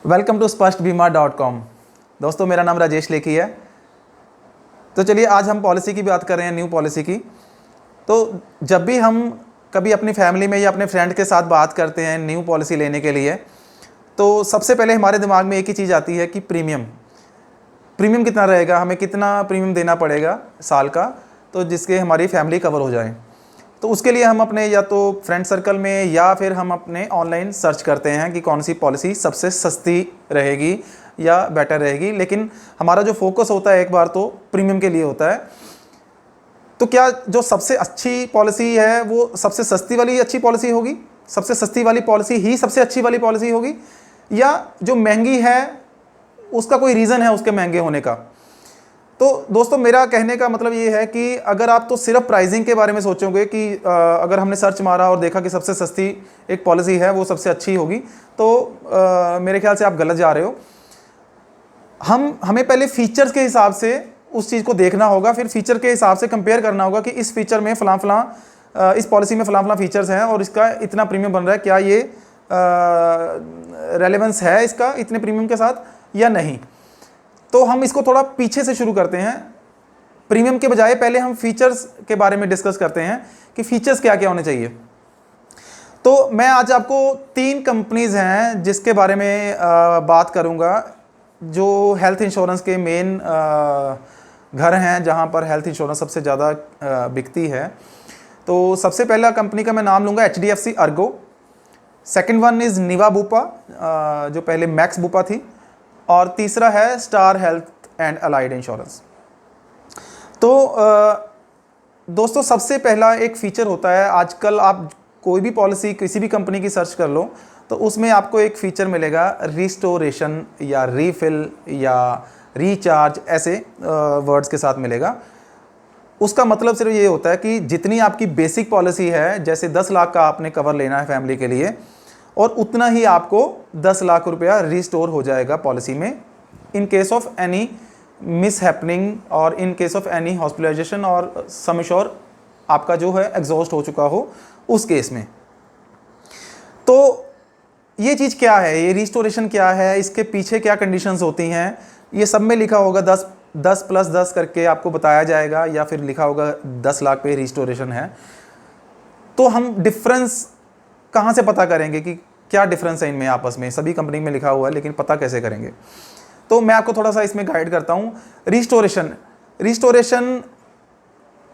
Welcome to spashtbima.com। दोस्तों, मेरा नाम राजेश लेखी है। तो चलिए, आज हम पॉलिसी की बात कर रहे हैं, न्यू पॉलिसी की। तो जब भी हम कभी अपनी फैमिली में या अपने फ्रेंड के साथ बात करते हैं न्यू पॉलिसी लेने के लिए, तो सबसे पहले हमारे दिमाग में एक ही चीज़ आती है कि प्रीमियम कितना रहेगा, हमें कितना प्रीमियम देना पड़ेगा साल का, तो जिसके हमारी फैमिली कवर हो जाए। तो उसके लिए हम अपने या तो फ्रेंड सर्कल में या फिर हम अपने ऑनलाइन सर्च करते हैं कि कौन सी पॉलिसी सबसे सस्ती रहेगी या बेटर रहेगी। लेकिन हमारा जो फोकस होता है एक बार तो प्रीमियम के लिए होता है। तो क्या जो सबसे अच्छी पॉलिसी है वो सबसे सस्ती वाली अच्छी पॉलिसी होगी, सबसे सस्ती वाली पॉलिसी ही सबसे अच्छी वाली पॉलिसी होगी, या जो महंगी है उसका कोई रीज़न है उसके महंगे होने का? तो दोस्तों, मेरा कहने का मतलब ये है कि अगर आप तो सिर्फ प्राइसिंग के बारे में सोचोगे कि अगर हमने सर्च मारा और देखा कि सबसे सस्ती एक पॉलिसी है वो सबसे अच्छी होगी, तो मेरे ख्याल से आप गलत जा रहे हो। हमें पहले फीचर्स के हिसाब से उस चीज़ को देखना होगा, फिर फीचर के हिसाब से कंपेयर करना होगा कि इस फीचर में इस पॉलिसी में फलां फीचर्स हैं और इसका इतना प्रीमियम बन रहा है, क्या ये रेलेवेंस है इसका इतने प्रीमियम के साथ या नहीं। तो हम इसको थोड़ा पीछे से शुरू करते हैं, प्रीमियम के बजाय पहले हम फीचर्स के बारे में डिस्कस करते हैं कि फीचर्स क्या क्या होने चाहिए। तो मैं आज आपको 3 कंपनीज हैं जिसके बारे में बात करूंगा, जो हेल्थ इंश्योरेंस के मेन घर हैं जहां पर हेल्थ इंश्योरेंस सबसे ज़्यादा बिकती है। तो सबसे पहला कंपनी का मैं नाम लूँगा HDFC Ergo. Second one is Niva Bupa, जो पहले मैक्स बुपा थी, और तीसरा है star health and allied insurance. तो दोस्तों, सबसे पहला एक फीचर होता है, आजकल आप कोई भी पॉलिसी किसी भी कंपनी की सर्च कर लो तो उसमें आपको एक फीचर मिलेगा रिस्टोरेशन या रीफिल या रिचार्ज, ऐसे वर्ड्स के साथ मिलेगा। उसका मतलब सिर्फ ये होता है कि जितनी आपकी बेसिक पॉलिसी है, जैसे 10 लाख का आपने कवर लेना है फैमिली के लिए, और उतना ही आपको 10 लाख रुपया रिस्टोर हो जाएगा पॉलिसी में, in case of any mishappening और in case of any hospitalization और सम एश्योर आपका जो है एग्जॉस्ट हो चुका हो उस केस में। तो ये चीज़ क्या है, ये रिस्टोरेशन क्या है, इसके पीछे क्या कंडीशंस होती हैं, ये सब में लिखा होगा 10 + 10 करके आपको बताया जाएगा, या फिर लिखा होगा 10 लाख पे रिस्टोरेशन है। तो हम डिफरेंस कहाँ से पता करेंगे कि क्या डिफरेंस है इनमें आपस में? सभी कंपनी में लिखा हुआ है लेकिन पता कैसे करेंगे? तो मैं आपको थोड़ा सा इसमें गाइड करता हूँ। रिस्टोरेशन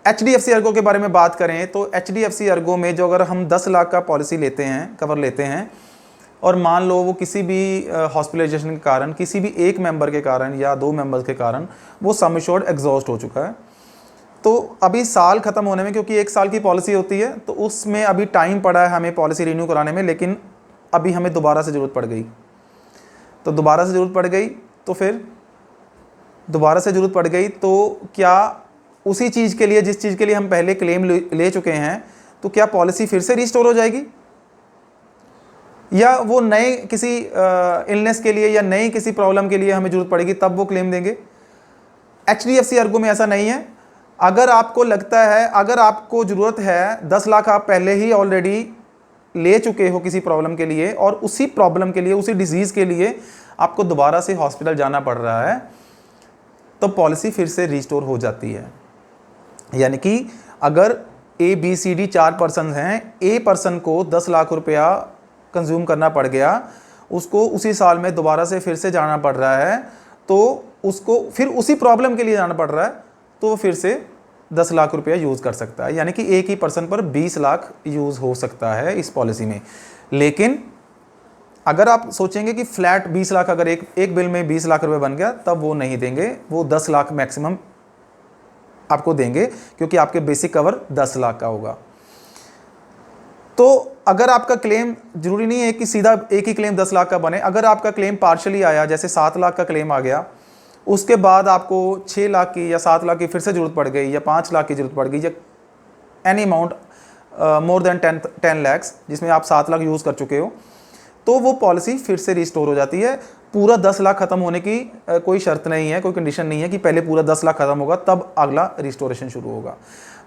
HDFC अर्गो के बारे में बात करें तो HDFC अर्गो में जो अगर हम 10 लाख का पॉलिसी लेते हैं, कवर लेते हैं, और मान लो वो किसी भी हॉस्पिटलाइजेशन के कारण, किसी भी एक मेंबर के कारण या 2 मेंबर्स के कारण वो सम एश्योर्ड एग्जॉस्ट हो चुका है, तो अभी साल ख़त्म होने में, क्योंकि 1 साल की पॉलिसी होती है तो उसमें अभी टाइम पड़ा है हमें पॉलिसी रिन्यू कराने में, लेकिन अभी हमें दोबारा से ज़रूरत पड़ गई। तो दोबारा से ज़रूरत पड़ गई तो फिर दोबारा से ज़रूरत पड़ गई तो क्या उसी चीज़ के लिए जिस चीज़ के लिए हम पहले क्लेम ले चुके हैं, तो क्या पॉलिसी फिर से रिस्टोर हो जाएगी, या वो नए किसी इलनेस के लिए या नई किसी प्रॉब्लम के लिए हमें ज़रूरत पड़ेगी तब वो क्लेम देंगे? HDFC अर्गो में ऐसा नहीं है। अगर आपको लगता है, अगर आपको ज़रूरत है, 10 लाख आप पहले ही ऑलरेडी ले चुके हो किसी प्रॉब्लम के लिए, और उसी प्रॉब्लम के लिए, उसी डिजीज़ के लिए आपको दोबारा से हॉस्पिटल जाना पड़ रहा है, तो पॉलिसी फिर से रिस्टोर हो जाती है। यानी कि अगर ABCD 4 पर्सन हैं, A पर्सन को 10 लाख रुपया कंज्यूम करना पड़ गया, उसको उसी साल में दोबारा से फिर से जाना पड़ रहा है, तो उसको फिर उसी प्रॉब्लम के लिए जाना पड़ रहा है, तो वो फिर से 10 लाख रुपया यूज़ कर सकता है। यानी कि एक ही पर्सन पर 20 लाख यूज़ हो सकता है इस पॉलिसी में। लेकिन अगर आप सोचेंगे कि फ्लैट 20 लाख, अगर एक बिल में 20 लाख रुपए बन गया, तब वो नहीं देंगे, वो 10 लाख मैक्सिमम आपको देंगे, क्योंकि आपके बेसिक कवर 10 लाख का होगा। तो अगर आपका क्लेम, जरूरी नहीं है कि सीधा एक ही क्लेम 10 लाख का बने, अगर आपका क्लेम पार्शली आया, जैसे 7 लाख का क्लेम आ गया, उसके बाद आपको 6 लाख की या 7 लाख की फिर से ज़रूरत पड़ गई, या 5 लाख की ज़रूरत पड़ गई, या any amount more than 10 lakhs, जिसमें आप 7 लाख यूज़ कर चुके हो, तो वो पॉलिसी फिर से रिस्टोर हो जाती है। पूरा 10 लाख ख़त्म होने की कोई शर्त नहीं है, कोई कंडीशन नहीं है कि पहले पूरा 10 लाख ख़त्म होगा तब अगला रिस्टोरेशन शुरू होगा।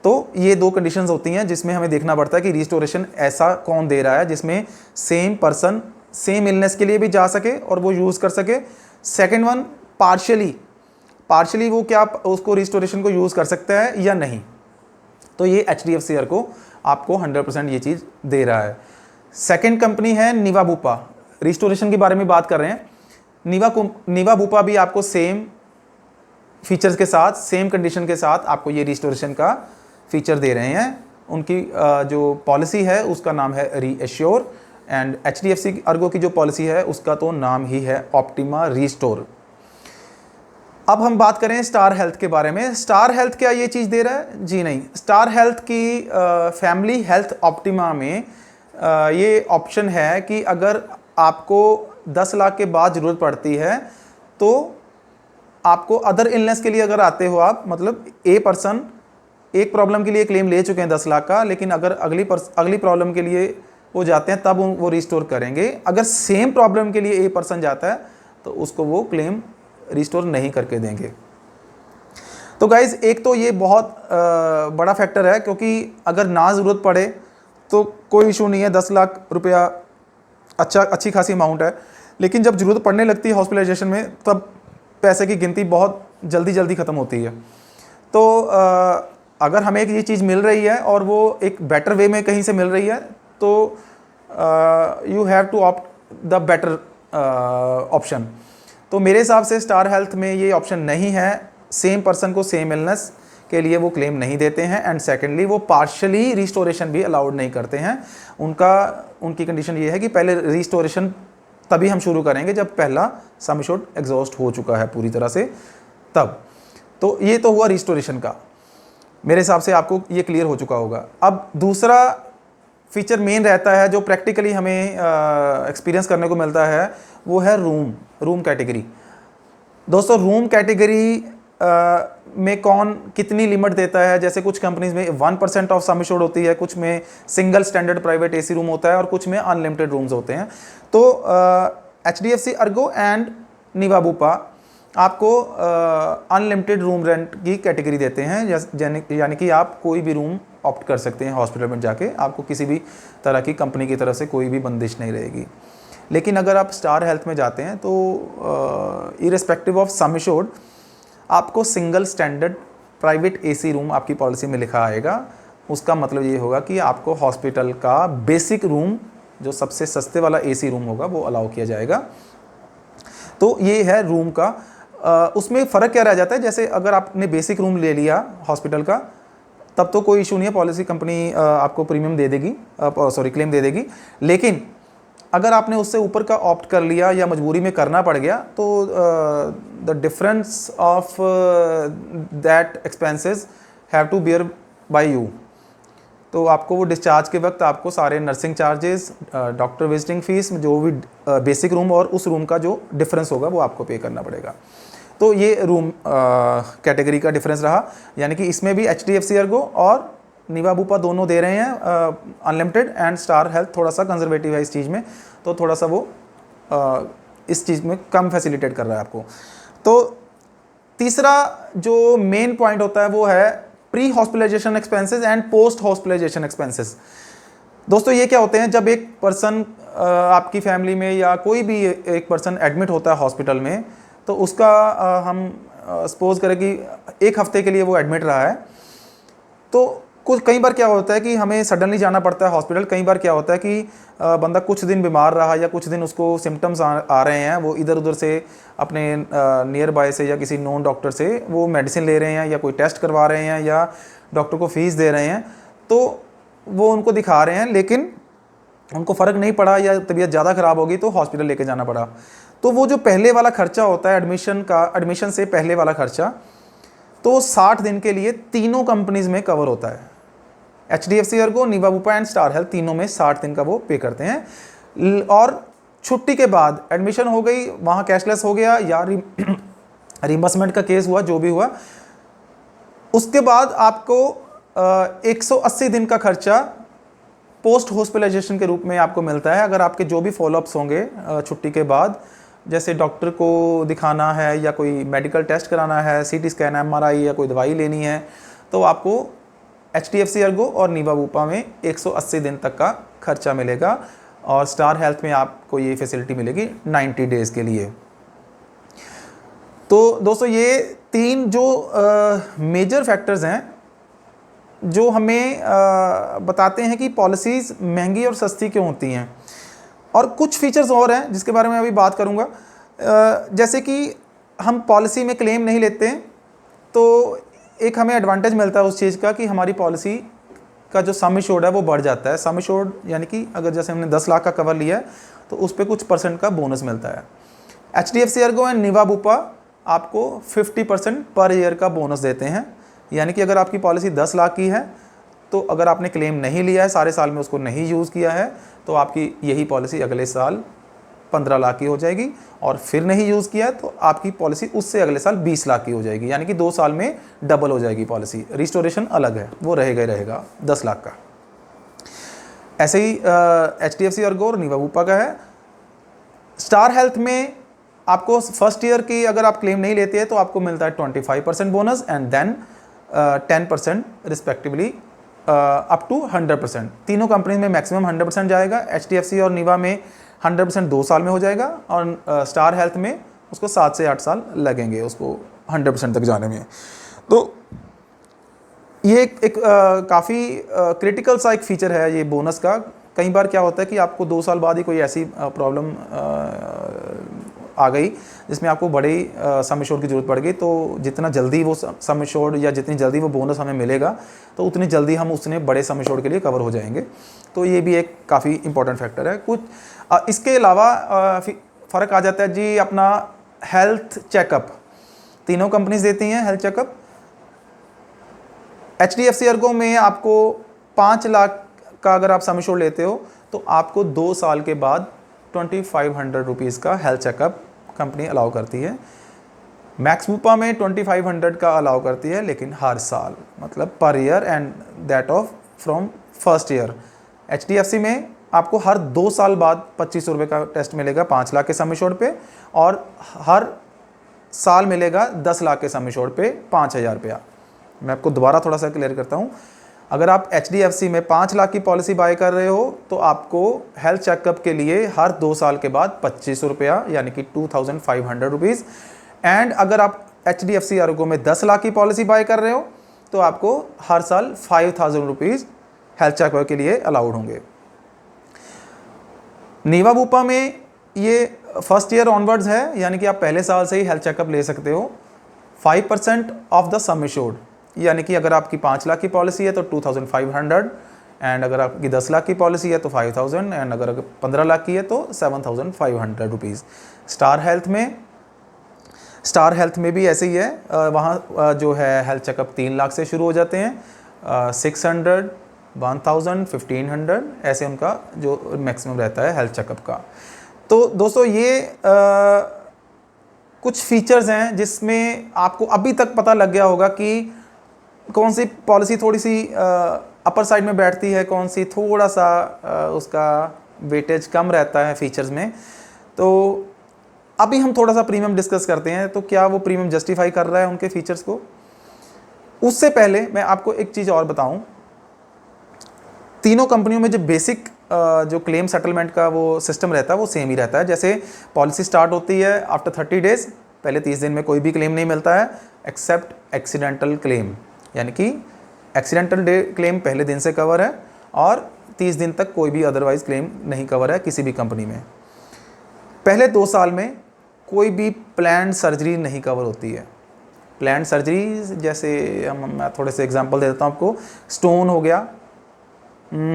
तो ये 2 कंडीशंस होती हैं जिसमें हमें देखना पड़ता है कि रिस्टोरेशन ऐसा कौन दे रहा है जिसमें सेम पर्सन सेम इलनेस के लिए भी जा सके और वो यूज़ कर सके। सेकेंड वन, पार्शली वो क्या उसको रिस्टोरेशन को यूज़ कर सकता है या नहीं। तो ये HDFC ERGO आपको 100% ये चीज़ दे रहा है। सेकेंड कंपनी है निवा बुपा, रिस्टोरेशन के बारे में बात कर रहे हैं। निवा बुपा भी आपको सेम फीचर्स के साथ, सेम कंडीशन के साथ आपको ये रिस्टोरेशन का फीचर दे रहे हैं। उनकी जो पॉलिसी है उसका नाम है रीएश्योर, एंड HDFC ERGO की जो पॉलिसी है उसका तो नाम ही है ऑप्टिमा रिस्टोर। अब हम बात करें स्टार हेल्थ के बारे में। स्टार हेल्थ क्या ये चीज़ दे रहा है? जी नहीं। स्टार हेल्थ की फैमिली हेल्थ ऑप्टिमा में ये ऑप्शन है कि अगर आपको 10 लाख के बाद ज़रूरत पड़ती है तो आपको अदर इलनेस के लिए अगर आते हो आप, मतलब पर्सन एक प्रॉब्लम के लिए क्लेम ले चुके हैं 10 लाख का, लेकिन अगर अगली प्रॉब्लम के लिए वो जाते हैं तब वो रिस्टोर करेंगे। अगर सेम प्रॉब्लम के लिए पर्सन जाता है तो उसको वो क्लेम रिस्टोर नहीं करके देंगे। तो गाइज एक तो ये बहुत बड़ा फैक्टर है, क्योंकि अगर ना ज़रूरत पड़े तो कोई इशू नहीं है, 10 लाख रुपया अच्छी खासी अमाउंट है, लेकिन जब ज़रूरत पड़ने लगती है हॉस्पिटलाइजेशन में तब पैसे की गिनती बहुत जल्दी ख़त्म होती है। तो अगर हमें ये चीज़ मिल रही है और वो एक बेटर वे में कहीं से मिल रही है तो you have to opt the better option. तो मेरे हिसाब से स्टार हेल्थ में ये ऑप्शन नहीं है। सेम पर्सन को सेम इलनेस के लिए वो क्लेम नहीं देते हैं, एंड सेकेंडली वो पार्शली रिस्टोरेशन भी अलाउड नहीं करते हैं। उनकी कंडीशन ये है कि पहले रिस्टोरेशन तभी हम शुरू करेंगे जब पहला सम एश्योर्ड एग्जॉस्ट हो चुका है पूरी तरह से, तब। तो ये तो हुआ रिस्टोरेशन का। मेरे हिसाब से आपको ये क्लियर हो चुका होगा। अब दूसरा फीचर मेन रहता है जो प्रैक्टिकली हमें एक्सपीरियंस करने को मिलता है, वो है रूम कैटेगरी। दोस्तों रूम कैटेगरी में कौन कितनी लिमिट देता है? जैसे कुछ कंपनीज में 1% ऑफ सम एश्योर्ड होती है, कुछ में single standard private AC room होता है और कुछ में अनलिमिटेड रूम्स होते हैं। तो HDFC ERGO and Niva Bupa आपको अनलिमिटेड रूम रेंट की कैटेगरी देते हैं, यानी कि आप कोई भी रूम ऑप्ट कर सकते हैं हॉस्पिटल में जाके, आपको किसी भी तरह की कंपनी की तरफ से कोई भी बंदिश नहीं रहेगी। लेकिन अगर आप स्टार हेल्थ में जाते हैं तो इरेस्पेक्टिव ऑफ सम एश्योर्ड आपको single standard private AC room आपकी पॉलिसी में लिखा आएगा। उसका मतलब ये होगा कि आपको हॉस्पिटल का बेसिक रूम, जो सबसे सस्ते वाला AC रूम होगा, वो अलाउ किया जाएगा। तो ये है रूम का। उसमें फ़र्क क्या रह जाता है? जैसे अगर आपने बेसिक रूम ले लिया हॉस्पिटल का तब तो कोई इशू नहीं है, पॉलिसी कंपनी आपको प्रीमियम दे देगी, क्लेम दे देगी। लेकिन अगर आपने उससे ऊपर का ऑप्ट कर लिया या मजबूरी में करना पड़ गया तो the difference of that expenses have to bear by you. तो आपको वो डिस्चार्ज के वक्त आपको सारे nursing charges, doctor visiting fees, जो भी बेसिक रूम और उस रूम का जो डिफरेंस होगा वो आपको पे करना पड़ेगा। तो ये रूम कैटेगरी का डिफरेंस रहा, यानी कि इसमें भी HDFC ERGO और निवा बुपा दोनों दे रहे हैं अनलिमिटेड, एंड स्टार हेल्थ थोड़ा सा कंजर्वेटिव है इस चीज़ में, तो थोड़ा सा वो इस चीज़ में कम फैसिलिटेट कर रहा है आपको। तो तीसरा जो मेन पॉइंट होता है वो है pre hospitalization expenses and post hospitalization expenses. दोस्तों ये क्या होते हैं? जब एक पर्सन आपकी फैमिली में या कोई भी एक पर्सन एडमिट होता है हॉस्पिटल में, तो उसका हम सपोज करें कि 1 हफ्ते के लिए वो एडमिट रहा है, तो कई बार क्या होता है कि हमें सडनली जाना पड़ता है हॉस्पिटल। कई बार क्या होता है कि बंदा कुछ दिन बीमार रहा या कुछ दिन उसको सिम्टम्स आ रहे हैं, वो इधर उधर से अपने नियर बाय से या किसी नॉन डॉक्टर से वो मेडिसिन ले रहे हैं या कोई टेस्ट करवा रहे हैं या डॉक्टर को फीस दे रहे हैं, तो वो उनको दिखा रहे हैं, लेकिन उनको फ़र्क नहीं पड़ा या तबीयत ज़्यादा ख़राब होगी तो हॉस्पिटल लेके जाना पड़ा। तो वो जो पहले वाला खर्चा होता है एडमिशन से पहले वाला खर्चा, तो 60 दिन के लिए तीनों कंपनीज में कवर होता है। HDFC ERGO, Niva Bupa and star health तीनों में 60 दिन का वो पे करते हैं। और छुट्टी के बाद एडमिशन हो गई, वहाँ कैशलेस हो गया या रिम्बर्समेंट का केस हुआ, जो भी हुआ, उसके बाद आपको 180 दिन का खर्चा पोस्ट हॉस्पिटलाइजेशन के रूप में आपको मिलता है। अगर आपके जो भी फॉलोअप्स होंगे छुट्टी के बाद, जैसे डॉक्टर को दिखाना है या कोई मेडिकल टेस्ट कराना है, CT स्कैन, MRI या कोई दवाई लेनी है, तो आपको HDFC ERGO और निवा बुपा में 180 दिन तक का खर्चा मिलेगा। और स्टार हेल्थ में आपको ये फैसिलिटी मिलेगी 90 डेज़ के लिए। तो दोस्तों ये 3 जो मेजर फैक्टर्स हैं जो हमें बताते हैं कि पॉलिसीज़ महंगी और सस्ती क्यों होती हैं। और कुछ फीचर्स और हैं जिसके बारे में अभी बात करूंगा। जैसे कि हम पॉलिसी में क्लेम नहीं लेते हैं तो एक हमें एडवांटेज मिलता है उस चीज़ का कि हमारी पॉलिसी का जो सम एश्योर्ड है वो बढ़ जाता है। सम एश्योर्ड यानी कि अगर जैसे हमने 10 लाख का कवर लिया है तो उस पर कुछ % का बोनस मिलता है। HDFC ERGO and Niva Bupa आपको 50% पर ईयर का बोनस देते हैं। यानी कि अगर आपकी पॉलिसी 10 लाख की है तो अगर आपने क्लेम नहीं लिया है, सारे साल में उसको नहीं यूज़ किया है, तो आपकी यही पॉलिसी अगले साल 15 लाख की हो जाएगी, और फिर नहीं यूज़ किया है तो आपकी पॉलिसी उससे अगले साल 20 लाख की हो जाएगी। यानी कि 2 साल में डबल हो जाएगी पॉलिसी। रिस्टोरेशन अलग है, वो रहेगा ही रहेगा 10 लाख का। ऐसे ही HDFC ERGO और निवा बुपा का है। स्टार हेल्थ में आपको फर्स्ट ईयर की अगर आप क्लेम नहीं लेते हैं तो आपको मिलता है 25% bonus and then 10% respectively up to 100%। तीनों कंपनी में मैक्सिमम 100% जाएगा। HDFC और निवा में 100% 2 साल में हो जाएगा, और स्टार हेल्थ में उसको 7 से 8 साल लगेंगे उसको 100% तक जाने में। तो ये एक काफ़ी क्रिटिकल सा एक फीचर है ये बोनस का। कई बार क्या होता है कि आपको 2 साल बाद ही कोई ऐसी प्रॉब्लम आ गई जिसमें आपको बड़े सम एश्योर्ड की ज़रूरत पड़ गई, तो जितना जल्दी वो सम एश्योर्ड या जितनी जल्दी वो बोनस हमें मिलेगा तो उतनी जल्दी हम उसने बड़े सम एश्योर्ड के लिए कवर हो जाएंगे। तो ये भी एक काफ़ी इंपॉर्टेंट फैक्टर है। कुछ इसके अलावा फ़र्क आ जाता है जी अपना हेल्थ चेकअप। तीनों कंपनीज देती हैं हेल्थ चेकअप। HDFC ERGO में आपको 5 लाख का अगर आप सम एश्योर्ड लेते हो तो आपको 2 साल के बाद 2500 रुपीज़ का हेल्थ चेकअप कंपनी अलाउ करती है। मैक्स बुपा में 2500 का अलाउ करती है, लेकिन हर साल, मतलब per year and that of from first year. HDFC में आपको हर 2 साल बाद 2500 रुपये का टेस्ट मिलेगा 5 लाख के सम एश्योर्ड पे, और हर साल मिलेगा 10 लाख के सम एश्योर्ड पे 5000 रुपया। मैं आपको दोबारा थोड़ा सा क्लियर करता हूँ। अगर आप HDFC में 5 लाख की पॉलिसी बाय कर रहे हो तो आपको हेल्थ चेकअप के लिए हर 2 साल के बाद 2500 रुपया यानी कि 2500 रुपीज़। एंड अगर आप HDFC ERGO में 10 लाख की पॉलिसी बाय कर रहे हो तो आपको हर साल 5000 रुपीज़ हेल्थ चेकअप के लिए अलाउड होंगे। निवा बुपा में ये फर्स्ट ईयर ऑनवर्ड्स है, यानी कि आप पहले साल से ही हेल्थ चेकअप ले सकते हो। 5% ऑफ द सम एश्योर्ड, यानी कि अगर आपकी 5 लाख की पॉलिसी है तो 2500, एंड अगर आपकी 10 लाख की पॉलिसी है तो 5000, एंड अगर 15 लाख की है तो 7500 रुपीज़। स्टार हेल्थ में भी ऐसे ही है। वहाँ जो है हेल्थ चेकअप 3 लाख से शुरू हो जाते हैं। 600, 1000, 1500 ऐसे उनका जो मैक्सिमम रहता है हेल्थ चेकअप का। तो दोस्तों ये कुछ फीचर्स हैं जिसमें आपको अभी तक पता लग गया होगा कि कौन सी पॉलिसी थोड़ी सी अपर साइड में बैठती है, कौन सी थोड़ा सा उसका वेटेज कम रहता है फीचर्स में। तो अभी हम थोड़ा सा प्रीमियम डिस्कस करते हैं, तो क्या वो प्रीमियम जस्टिफाई कर रहा है उनके फीचर्स को। उससे पहले मैं आपको एक चीज़ और बताऊं, तीनों कंपनियों में जो बेसिक जो क्लेम सेटलमेंट का वो सिस्टम रहता है वो सेम ही रहता है। जैसे पॉलिसी स्टार्ट होती है आफ्टर 30 डेज़, पहले 30 दिन में कोई भी क्लेम नहीं मिलता है एक्सेप्ट एक्सीडेंटल क्लेम, यानी कि एक्सीडेंटल क्लेम पहले दिन से कवर है, और 30 दिन तक कोई भी अदरवाइज क्लेम नहीं कवर है किसी भी कंपनी में। पहले 2 साल में कोई भी प्लान्ड सर्जरी नहीं कवर होती है। प्लान्ड सर्जरी जैसे मैं थोड़े से एग्जांपल दे देता हूँ आपको। स्टोन हो गया,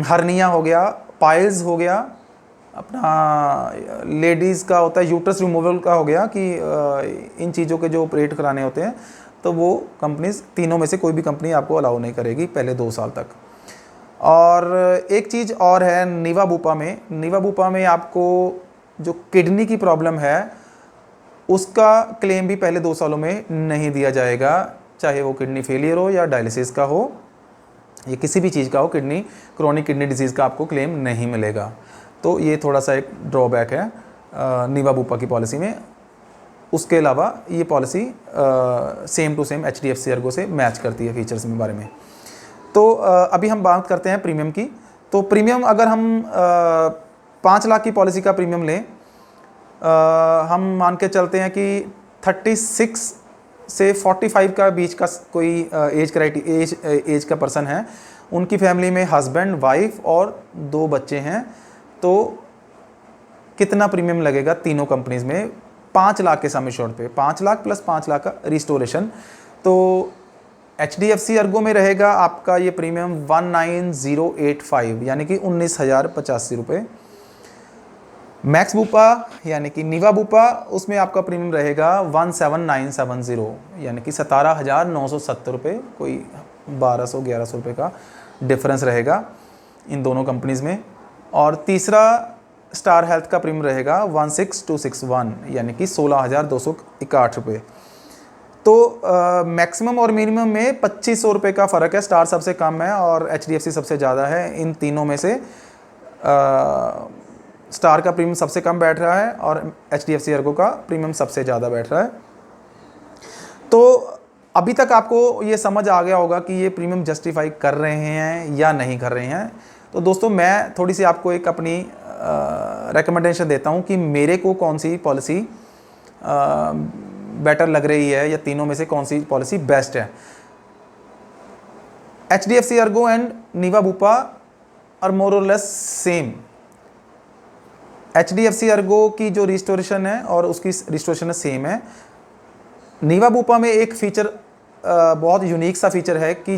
हर्निया हो गया, पाइल्स हो गया, अपना लेडीज़ का होता है यूट्रस रिमूवल का हो गया, कि इन चीज़ों के जो ऑपरेट कराने होते हैं तो वो कंपनीज तीनों में से कोई भी कंपनी आपको अलाउ नहीं करेगी पहले 2 साल तक। और एक चीज़ और है निवा बुपा में आपको जो किडनी की प्रॉब्लम है उसका क्लेम भी पहले 2 सालों में नहीं दिया जाएगा, चाहे वो किडनी फेलियर हो या डायलिसिस का हो, ये किसी भी चीज़ का हो, क्रोनिक किडनी डिजीज़ का आपको क्लेम नहीं मिलेगा। तो ये थोड़ा सा एक ड्रॉबैक है निवा बुपा की पॉलिसी में। उसके अलावा ये policy same to same HDFC ERGO से मैच करती है फीचर्स के बारे में। तो अभी हम बात करते हैं प्रीमियम की। तो प्रीमियम अगर हम 5 लाख की पॉलिसी का प्रीमियम लें, हम मान के चलते हैं कि 36 से 45 का बीच का कोई एज का पर्सन है, उनकी फैमिली में हस्बैंड, वाइफ और 2 बच्चे हैं, तो कितना प्रीमियम लगेगा तीनों कंपनीज में 5 लाख के सम एश्योर्ड पे? 5 लाख प्लस 5 लाख का रिस्टोरेशन। तो HDFC अर्गो में रहेगा आपका ये प्रीमियम 19085 यानी कि 19,085 रुपये। मैक्स बुपा यानी कि नीवा बुपा, उसमें आपका प्रीमियम रहेगा 17970 यानी कि 17,970 रुपये, कोई 1200-1100 रुपये का डिफरेंस रहेगा इन दोनों कंपनीज़ में। और तीसरा स्टार हेल्थ का प्रीमियम रहेगा 16261 यानी कि 16,261 रुपये। तो मैक्सिमम और मिनिमम में 2500 रुपये का फ़र्क है। स्टार सबसे कम है और HDFC सबसे ज़्यादा है। इन तीनों में से स्टार का प्रीमियम सबसे कम बैठ रहा है और HDFC अर्गो का प्रीमियम सबसे ज़्यादा बैठ रहा है। तो अभी तक आपको ये समझ आ गया होगा कि ये प्रीमियम जस्टिफाई कर रहे हैं या नहीं कर रहे हैं। तो दोस्तों, मैं थोड़ी सी आपको एक अपनी रिकमेंडेशन देता हूँ कि मेरे को कौन सी पॉलिसी बेटर लग रही है या तीनों में से कौन सी पॉलिसी बेस्ट है। HDFC Ergo and Niva Bupa are more or less same. HDFC Ergo की जो रिस्टोरेशन है और उसकी रिस्टोरेशन सेम है। नीवा बुपा में एक फीचर बहुत यूनिक सा फीचर है कि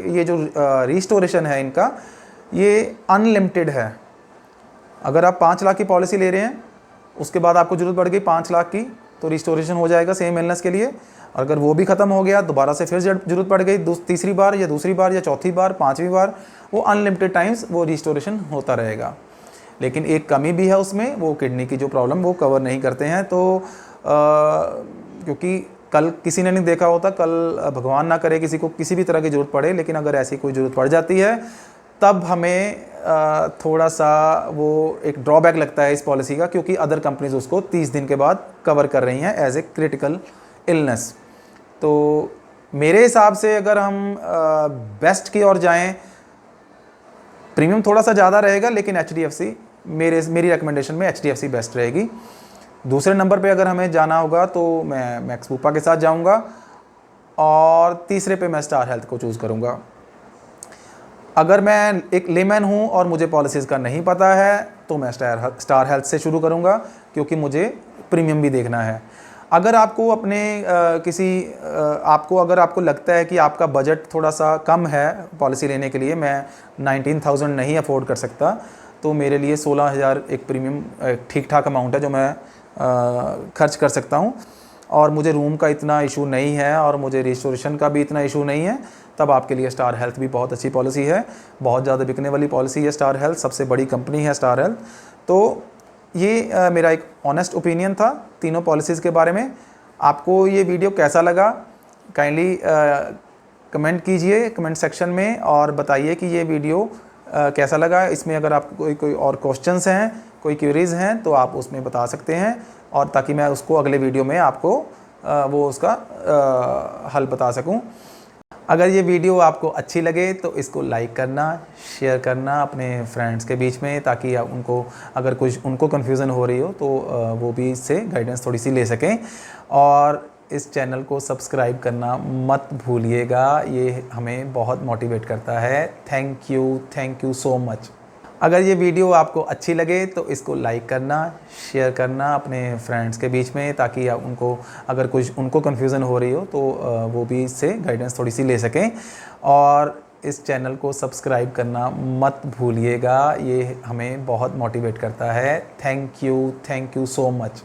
ये जो रिस्टोरेशन है इनका, ये अनलिमिटेड है। अगर आप 5 लाख की पॉलिसी ले रहे हैं, उसके बाद आपको ज़रूरत पड़ गई 5 लाख की, तो रिस्टोरेशन हो जाएगा सेम इलनेस के लिए। अगर वो भी ख़त्म हो गया, दोबारा से फिर ज़रूरत पड़ गई तीसरी बार या दूसरी बार या चौथी बार, 5वीं बार, वो अनलिमिटेड टाइम्स वो रिस्टोरेशन होता रहेगा। लेकिन एक कमी भी है उसमें, वो किडनी की जो प्रॉब्लम वो कवर नहीं करते हैं। तो क्योंकि कल किसी ने नहीं देखा होता, कल भगवान ना करे किसी को किसी भी तरह की ज़रूरत पड़े, लेकिन अगर ऐसी कोई ज़रूरत पड़ जाती है तब हमें थोड़ा सा वो एक ड्रॉबैक लगता है इस पॉलिसी का, क्योंकि अदर कंपनीज उसको 30 दिन के बाद कवर कर रही हैं एज ए क्रिटिकल इलनेस। तो मेरे हिसाब से अगर हम बेस्ट की ओर जाएं, प्रीमियम थोड़ा सा ज़्यादा रहेगा, लेकिन HDFC मेरी रिकमेंडेशन में HDFC बेस्ट रहेगी। दूसरे नंबर पे अगर हमें जाना होगा तो मैं मैक्स बुपा के साथ जाऊंगा और तीसरे पे मैं स्टार हेल्थ को चूज़ करूंगा। अगर मैं एक लेमैन हूं और मुझे पॉलिसीज़ का नहीं पता है तो मैं स्टार हेल्थ से शुरू करूंगा, क्योंकि मुझे प्रीमियम भी देखना है। अगर आपको अगर आपको लगता है कि आपका बजट थोड़ा सा कम है पॉलिसी लेने के लिए, मैं 19,000 नहीं अफोर्ड कर सकता, तो मेरे लिए 16,000 एक प्रीमियम ठीक ठाक अमाउंट है जो मैं खर्च कर सकता हूं, और मुझे रूम का इतना इशू नहीं है और मुझे रिस्टोरेशन का भी इतना इशू नहीं है, तब आपके लिए स्टार हेल्थ भी बहुत अच्छी पॉलिसी है। बहुत ज़्यादा बिकने वाली पॉलिसी है स्टार हेल्थ, सबसे बड़ी कंपनी है स्टार हेल्थ। तो ये मेरा एक ऑनेस्ट ओपिनियन था तीनों पॉलिसीज़ के बारे में। आपको ये वीडियो कैसा लगा, काइंडली कमेंट कीजिए कमेंट सेक्शन में और बताइए कि ये वीडियो कैसा लगा। इसमें अगर आपको कोई और क्वेश्चंस हैं, कोई क्वेरीज़ हैं, तो आप उसमें बता सकते हैं, और ताकि मैं उसको अगले वीडियो में आपको वो उसका हल बता सकूं। अगर ये वीडियो आपको अच्छी लगे तो इसको लाइक करना, शेयर करना अपने फ्रेंड्स के बीच में, ताकि अगर कुछ उनको कन्फ्यूज़न हो रही हो तो वो भी इससे गाइडेंस थोड़ी सी ले सकें। और इस चैनल को सब्सक्राइब करना मत भूलिएगा, ये हमें बहुत मोटिवेट करता है। Thank you so much. अगर ये वीडियो आपको अच्छी लगे तो इसको लाइक करना, शेयर करना अपने फ्रेंड्स के बीच में, ताकि अगर कुछ उनको कन्फ्यूज़न हो रही हो तो वो भी इससे गाइडेंस थोड़ी सी ले सकें। और इस चैनल को सब्सक्राइब करना मत भूलिएगा, ये हमें बहुत मोटिवेट करता है। Thank you so much.